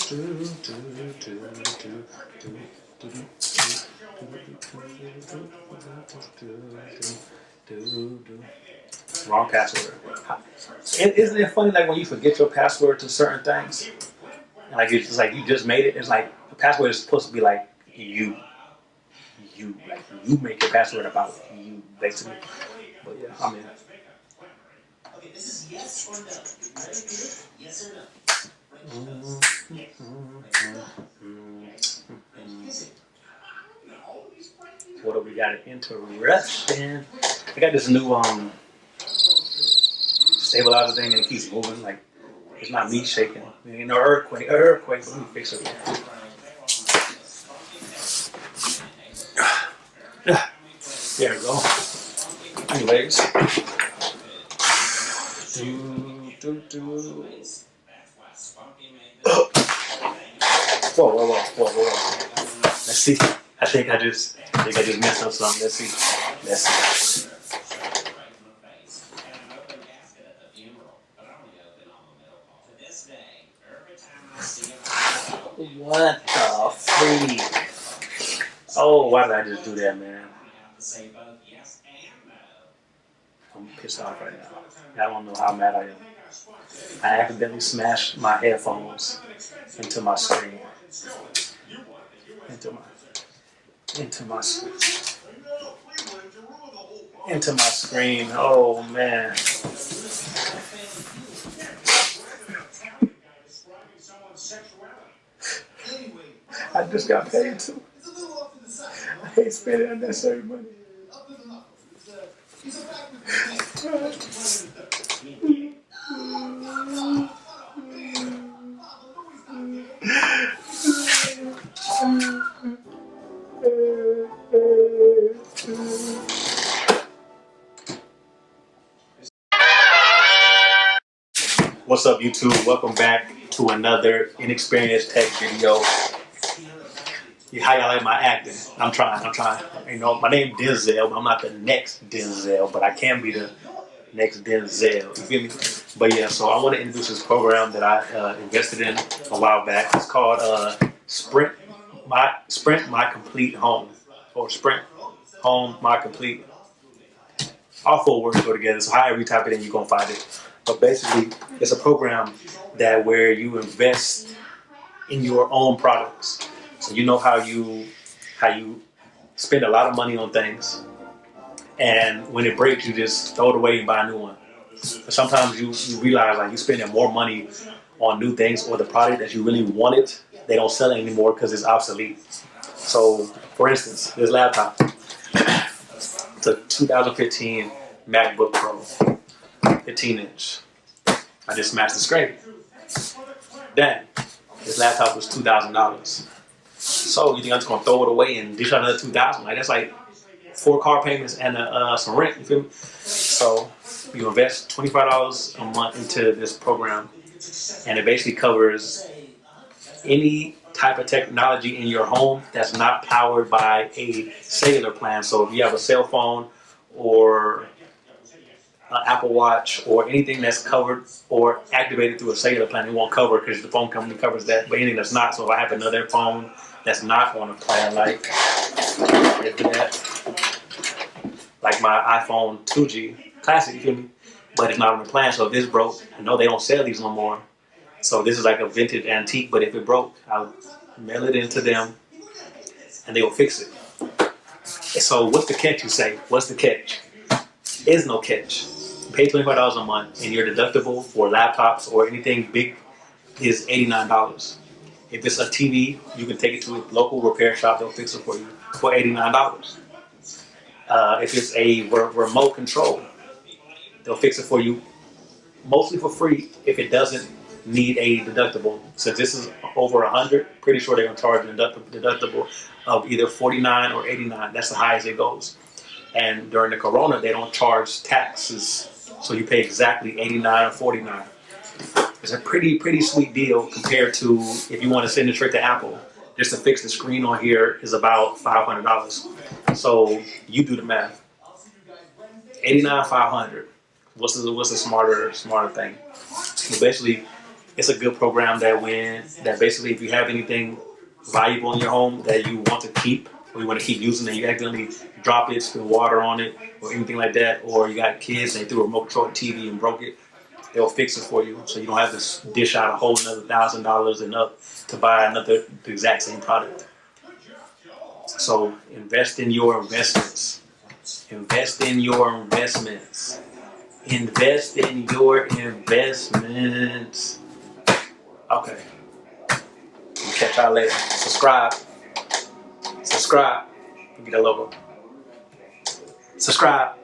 Wrong password. Isn't it funny, like when you forget your password to certain things, like it's just like you just made it. It's like the password is supposed to be like like you make your password about you, basically. But yeah, I mean. Okay, this is yes or no. Yes or no. What do we got? An interruption. I got this new stabilizer thing, and it keeps moving. Like it's not me shaking. You know, earthquake. But let me fix it. There we go. Anyways. Whoa. Let's see. I think I just messed up something. Let's see. What the freak? Oh, why did I just do that, man? I'm pissed off right now. I don't know how mad I am. I accidentally smashed my headphones into my screen. Into my screen. Oh man. I just got paid too. I hate spending unnecessary money. What's up, YouTube? Welcome back to another inexperienced tech video. How y'all like my acting? I'm trying. You know, my name is Denzel, but I'm not the next Denzel, but I can be the next Denzel. You feel me? But yeah, so I want to introduce this program that I invested in a while back. It's called Sprint My Complete Home, or Sprint Home My Complete. All four words go together, so however you type it in, you're gonna find it. But basically, it's a program that where you invest in your own products. So you know how you spend a lot of money on things, and when it breaks, you just throw it away and buy a new one. But sometimes you realize like you're spending more money on new things, or the product that you really wanted, they don't sell it anymore because it's obsolete. So, for instance, this laptop, it's a 2015 Macbook Pro, 15-inch. I just smashed the screen. Then, this laptop was $2,000. So you think I'm just gonna throw it away and dish out another $2,000? Like that's like 4 car payments and some rent. You feel me? So you invest $25 a month into this program, and it basically covers any type of technology in your home that's not powered by a cellular plan. So if you have a cell phone or an Apple Watch or anything that's covered or activated through a cellular plan, it won't cover because the phone company covers that. But anything that's not, so if I have another phone that's not on a plan like my iPhone 2G Classic, you feel me? But it's not on the plan, so if this broke, I know they don't sell these no more. So this is like a vintage antique, but if it broke, I'll mail it into them and they will fix it. So what's the catch, you say? What's the catch? There's no catch. You pay $25 a month and your deductible for laptops or anything big is $89. If it's a TV, you can take it to a local repair shop, they'll fix it for you for $89. If it's a remote control, they'll fix it for you mostly for free if it doesn't need a deductible. Since this is over 100, pretty sure they're going to charge a deductible of either $49 or $89. That's the highest it goes. And during the corona, they don't charge taxes, so you pay exactly $89 or $49. It's a pretty sweet deal compared to if you want to send it straight to Apple. Just to fix the screen on here is about $500. So you do the math. $89, $500. What's the smarter thing? So basically, It's a good program that basically if you have anything valuable in your home that you want to keep or you want to keep using and you accidentally drop it, spill water on it or anything like that, or you got kids and they threw a remote control TV and broke it, they'll fix it for you. So you don't have to dish out a whole another $1,000 and up to buy the exact same product. So invest in your investments. Invest in your investments. Invest in your investments. Okay. We'll catch y'all later. Subscribe. Subscribe. Give me that logo. Subscribe.